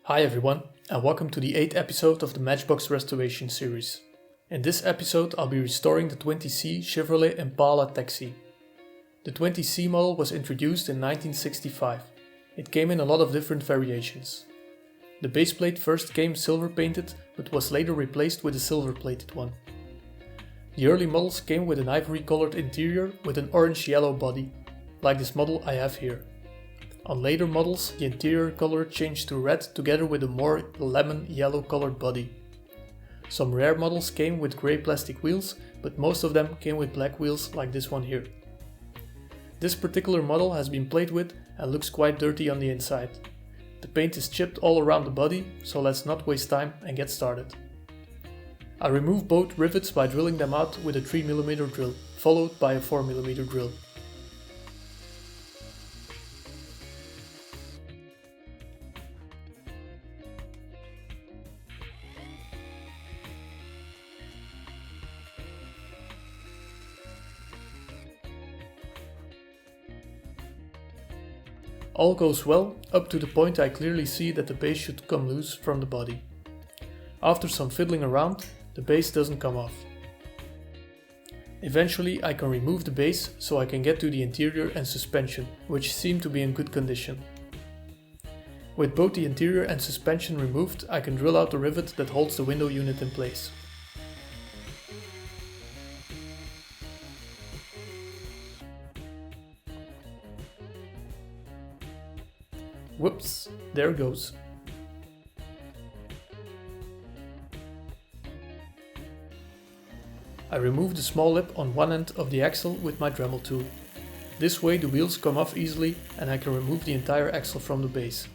Hi everyone, and welcome to the 8th episode of the Matchbox Restoration series. In this episode I'll be restoring the 20C Chevrolet Impala Taxi. The 20C model was introduced in 1965. It came in a lot of different variations. The baseplate first came silver painted, but was later replaced with a silver plated one. The early models came with an ivory colored interior with an orange-yellow body, like this model I have here. On later models, the interior color changed to red together with a more lemon-yellow colored body. Some rare models came with grey plastic wheels, but most of them came with black wheels like this one here. This particular model has been played with and looks quite dirty on the inside. The paint is chipped all around the body, so let's not waste time and get started. I remove both rivets by drilling them out with a 3mm drill, followed by a 4mm drill. All goes well, up to the point I clearly see that the base should come loose from the body. After some fiddling around, the base doesn't come off. Eventually I can remove the base so I can get to the interior and suspension, which seem to be in good condition. With both the interior and suspension removed, I can drill out the rivet that holds the window unit in place. Whoops, there it goes. I remove the small lip on one end of the axle with my Dremel tool. This way the wheels come off easily and I can remove the entire axle from the base.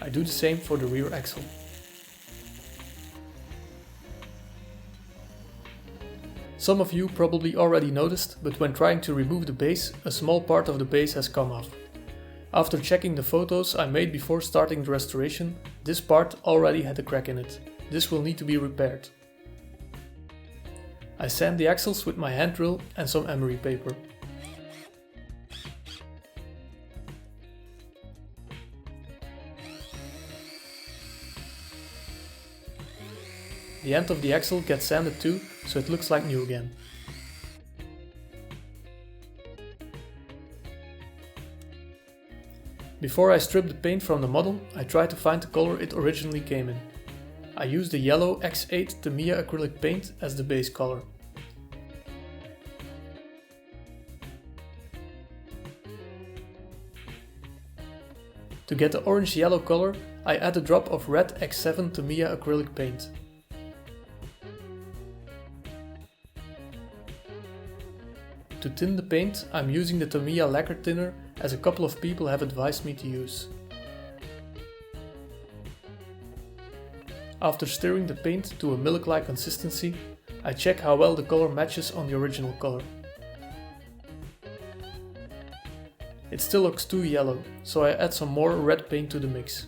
I do the same for the rear axle. Some of you probably already noticed, but when trying to remove the base, a small part of the base has come off. After checking the photos I made before starting the restoration, this part already had a crack in it. This will need to be repaired. I sand the axles with my hand drill and some emery paper. The end of the axle gets sanded too, so it looks like new again. Before I strip the paint from the model, I try to find the color it originally came in. I use the yellow X8 Tamiya acrylic paint as the base color. To get the orange-yellow color, I add a drop of red X7 Tamiya acrylic paint. To thin the paint, I'm using the Tamiya lacquer thinner, as a couple of people have advised me to use. After stirring the paint to a milk-like consistency, I check how well the color matches on the original color. It still looks too yellow, so I add some more red paint to the mix.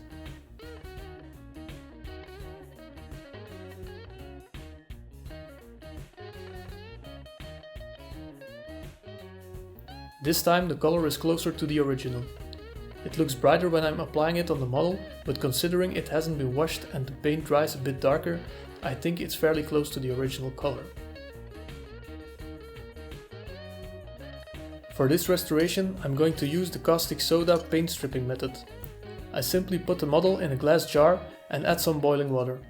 This time the color is closer to the original. It looks brighter when I'm applying it on the model, but considering it hasn't been washed and the paint dries a bit darker, I think it's fairly close to the original color. For this restoration I'm going to use the caustic soda paint stripping method. I simply put the model in a glass jar and add some boiling water.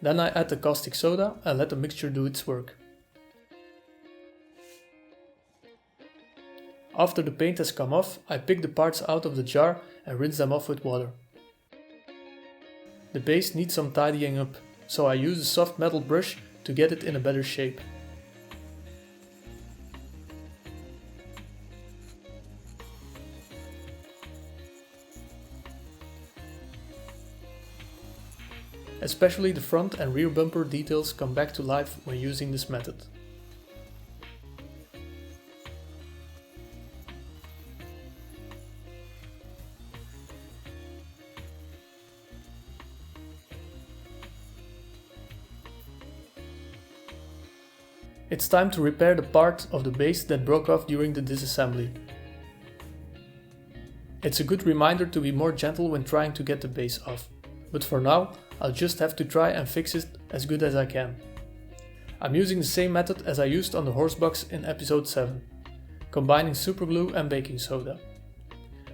Then I add the caustic soda and let the mixture do its work. After the paint has come off, I pick the parts out of the jar and rinse them off with water. The base needs some tidying up, so I use a soft metal brush to get it in a better shape. Especially the front and rear bumper details come back to life when using this method. It's time to repair the part of the base that broke off during the disassembly. It's a good reminder to be more gentle when trying to get the base off, but for now I'll just have to try and fix it as good as I can. I'm using the same method as I used on the horse box in episode 7, combining superglue and baking soda.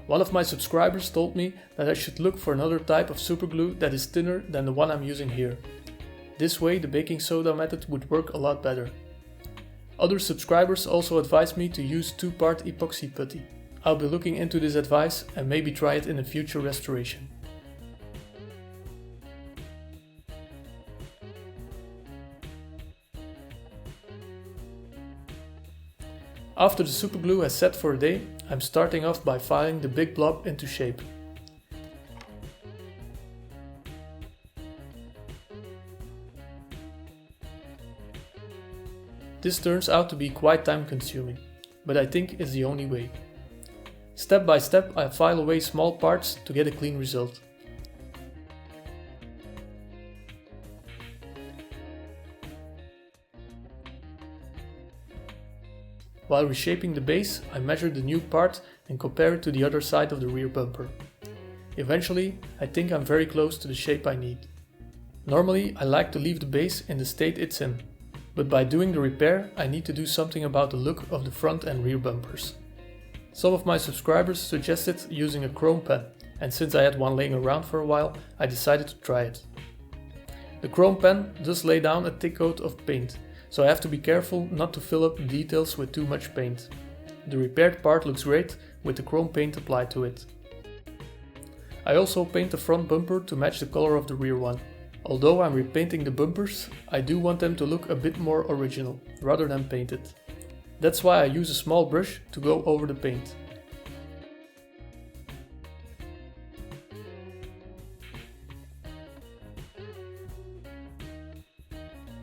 One of my subscribers told me that I should look for another type of superglue that is thinner than the one I'm using here. This way the baking soda method would work a lot better. Other subscribers also advised me to use 2-part epoxy putty. I'll be looking into this advice and maybe try it in a future restoration. After the superglue has set for a day, I'm starting off by filing the big blob into shape. This turns out to be quite time consuming, but I think it's the only way. Step by step I file away small parts to get a clean result. While reshaping the base, I measure the new part and compare it to the other side of the rear bumper. Eventually, I think I'm very close to the shape I need. Normally, I like to leave the base in the state it's in, but by doing the repair, I need to do something about the look of the front and rear bumpers. Some of my subscribers suggested using a chrome pen, and since I had one laying around for a while, I decided to try it. The chrome pen does lay down a thick coat of paint, so I have to be careful not to fill up the details with too much paint. The repaired part looks great with the chrome paint applied to it. I also paint the front bumper to match the color of the rear one. Although I'm repainting the bumpers, I do want them to look a bit more original, rather than painted. That's why I use a small brush to go over the paint.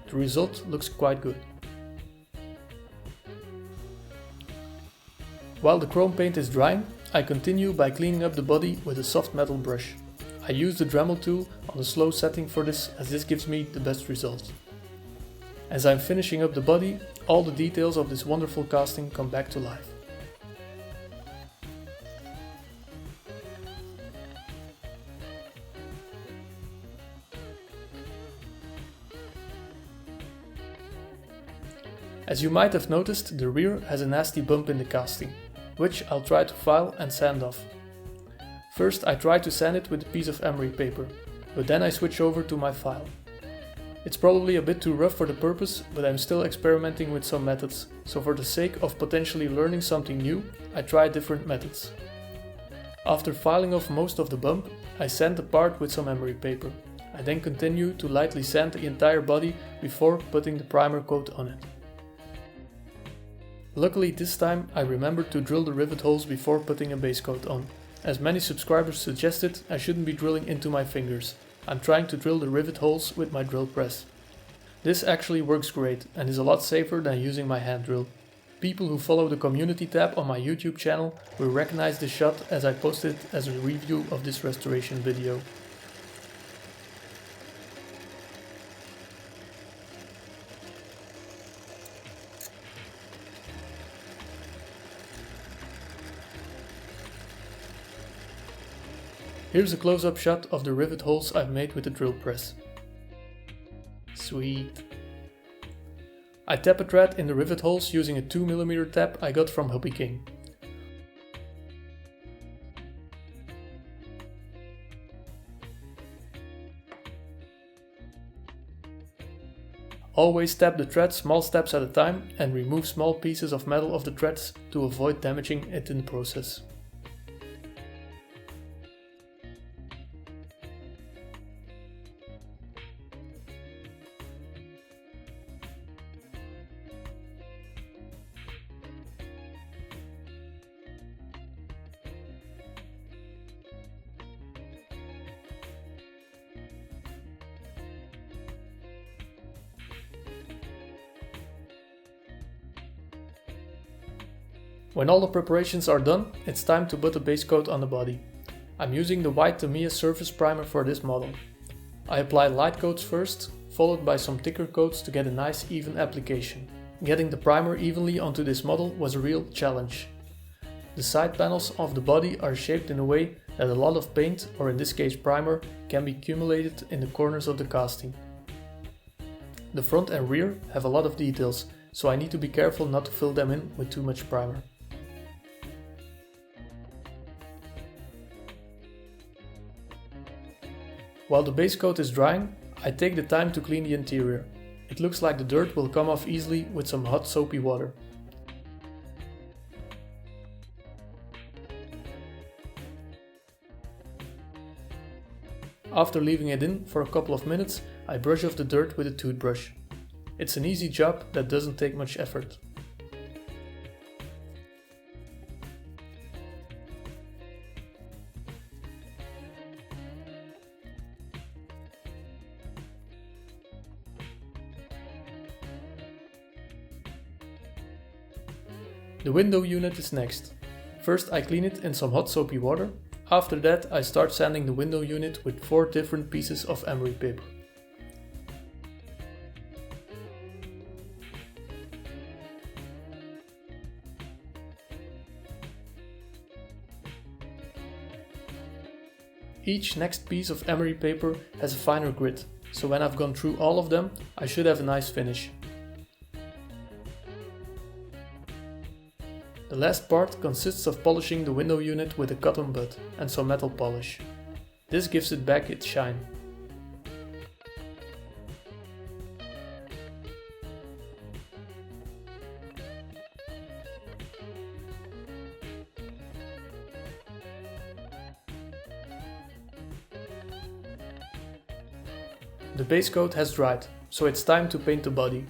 The result looks quite good. While the chrome paint is drying, I continue by cleaning up the body with a soft metal brush. I use the Dremel tool on a slow setting for this, as this gives me the best result. As I'm finishing up the body, all the details of this wonderful casting come back to life. As you might have noticed, the rear has a nasty bump in the casting, which I'll try to file and sand off. First I try to sand it with a piece of emery paper, but then I switch over to my file. It's probably a bit too rough for the purpose, but I'm still experimenting with some methods, so for the sake of potentially learning something new, I try different methods. After filing off most of the bump, I sand the part with some emery paper. I then continue to lightly sand the entire body before putting the primer coat on it. Luckily this time I remembered to drill the rivet holes before putting a base coat on. As many subscribers suggested, I shouldn't be drilling into my fingers. I'm trying to drill the rivet holes with my drill press. This actually works great and is a lot safer than using my hand drill. People who follow the community tab on my YouTube channel will recognize this shot as I posted it as a review of this restoration video. Here's a close-up shot of the rivet holes I've made with the drill press. Sweet. I tap a thread in the rivet holes using a 2mm tap I got from Hobby King. Always tap the thread small steps at a time and remove small pieces of metal off the threads to avoid damaging it in the process. When all the preparations are done, it's time to put a base coat on the body. I'm using the white Tamiya surface primer for this model. I apply light coats first, followed by some thicker coats to get a nice even application. Getting the primer evenly onto this model was a real challenge. The side panels of the body are shaped in a way that a lot of paint, or in this case primer, can be accumulated in the corners of the casting. The front and rear have a lot of details, so I need to be careful not to fill them in with too much primer. While the base coat is drying, I take the time to clean the interior. It looks like the dirt will come off easily with some hot soapy water. After leaving it in for a couple of minutes, I brush off the dirt with a toothbrush. It's an easy job that doesn't take much effort. The window unit is next. First I clean it in some hot soapy water. After that I start sanding the window unit with 4 different pieces of emery paper. Each next piece of emery paper has a finer grit, so when I've gone through all of them, I should have a nice finish. The last part consists of polishing the window unit with a cotton bud and some metal polish. This gives it back its shine. The base coat has dried, so it's time to paint the body.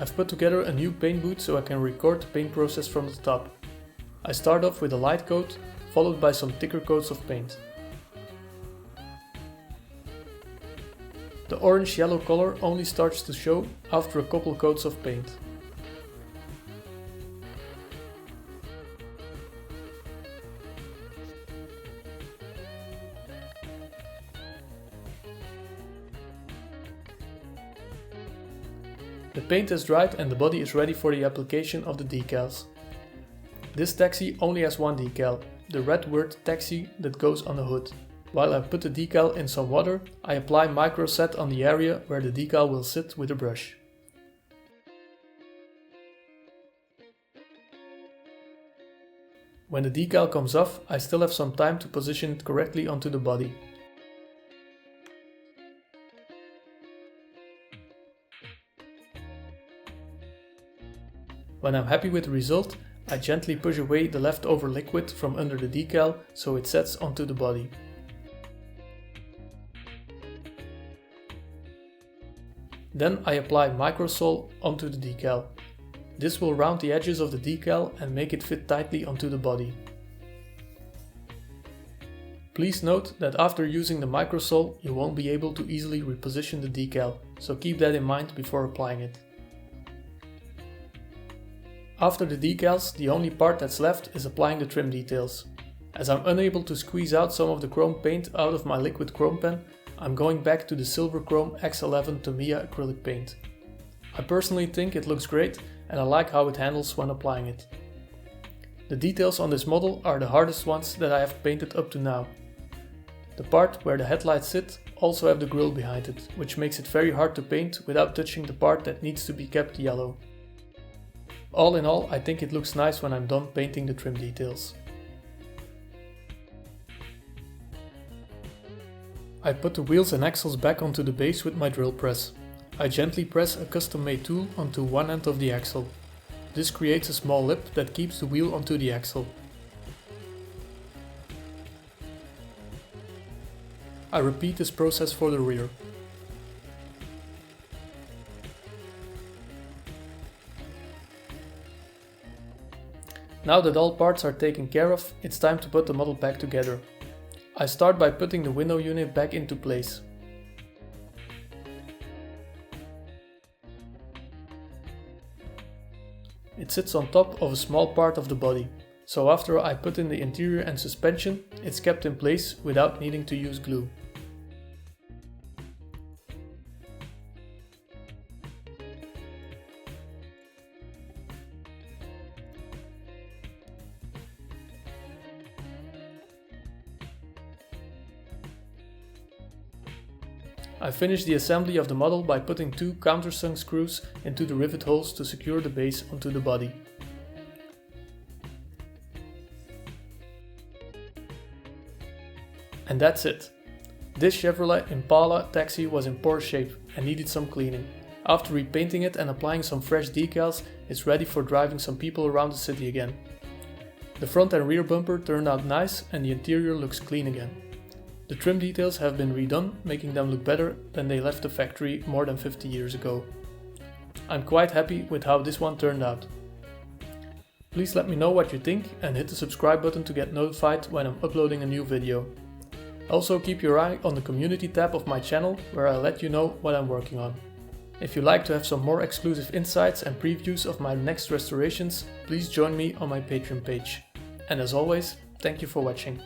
I've put together a new paint booth so I can record the paint process from the top. I start off with a light coat, followed by some thicker coats of paint. The orange-yellow color only starts to show after a couple coats of paint. The paint has dried and the body is ready for the application of the decals. This taxi only has one decal, the red word taxi that goes on the hood. While I put the decal in some water, I apply micro set on the area where the decal will sit with a brush. When the decal comes off, I still have some time to position it correctly onto the body. When I'm happy with the result, I gently push away the leftover liquid from under the decal so it sets onto the body. Then I apply microsol onto the decal. This will round the edges of the decal and make it fit tightly onto the body. Please note that after using the microsol you won't be able to easily reposition the decal, so keep that in mind before applying it. After the decals, the only part that's left is applying the trim details. As I'm unable to squeeze out some of the chrome paint out of my liquid chrome pen, I'm going back to the Silver Chrome X11 Tamiya acrylic paint. I personally think it looks great and I like how it handles when applying it. The details on this model are the hardest ones that I have painted up to now. The part where the headlights sit also have the grille behind it, which makes it very hard to paint without touching the part that needs to be kept yellow. All in all, I think it looks nice when I'm done painting the trim details. I put the wheels and axles back onto the base with my drill press. I gently press a custom-made tool onto one end of the axle. This creates a small lip that keeps the wheel onto the axle. I repeat this process for the rear. Now that all parts are taken care of, it's time to put the model back together. I start by putting the window unit back into place. It sits on top of a small part of the body, so after I put in the interior and suspension, it's kept in place without needing to use glue. I finished the assembly of the model by putting 2 countersunk screws into the rivet holes to secure the base onto the body. And that's it. This Chevrolet Impala taxi was in poor shape and needed some cleaning. After repainting it and applying some fresh decals, it's ready for driving some people around the city again. The front and rear bumper turned out nice and the interior looks clean again. The trim details have been redone, making them look better than they left the factory more than 50 years ago. I'm quite happy with how this one turned out. Please let me know what you think and hit the subscribe button to get notified when I'm uploading a new video. Also keep your eye on the community tab of my channel where I'll let you know what I'm working on. If you'd like to have some more exclusive insights and previews of my next restorations, please join me on my Patreon page. And as always, thank you for watching.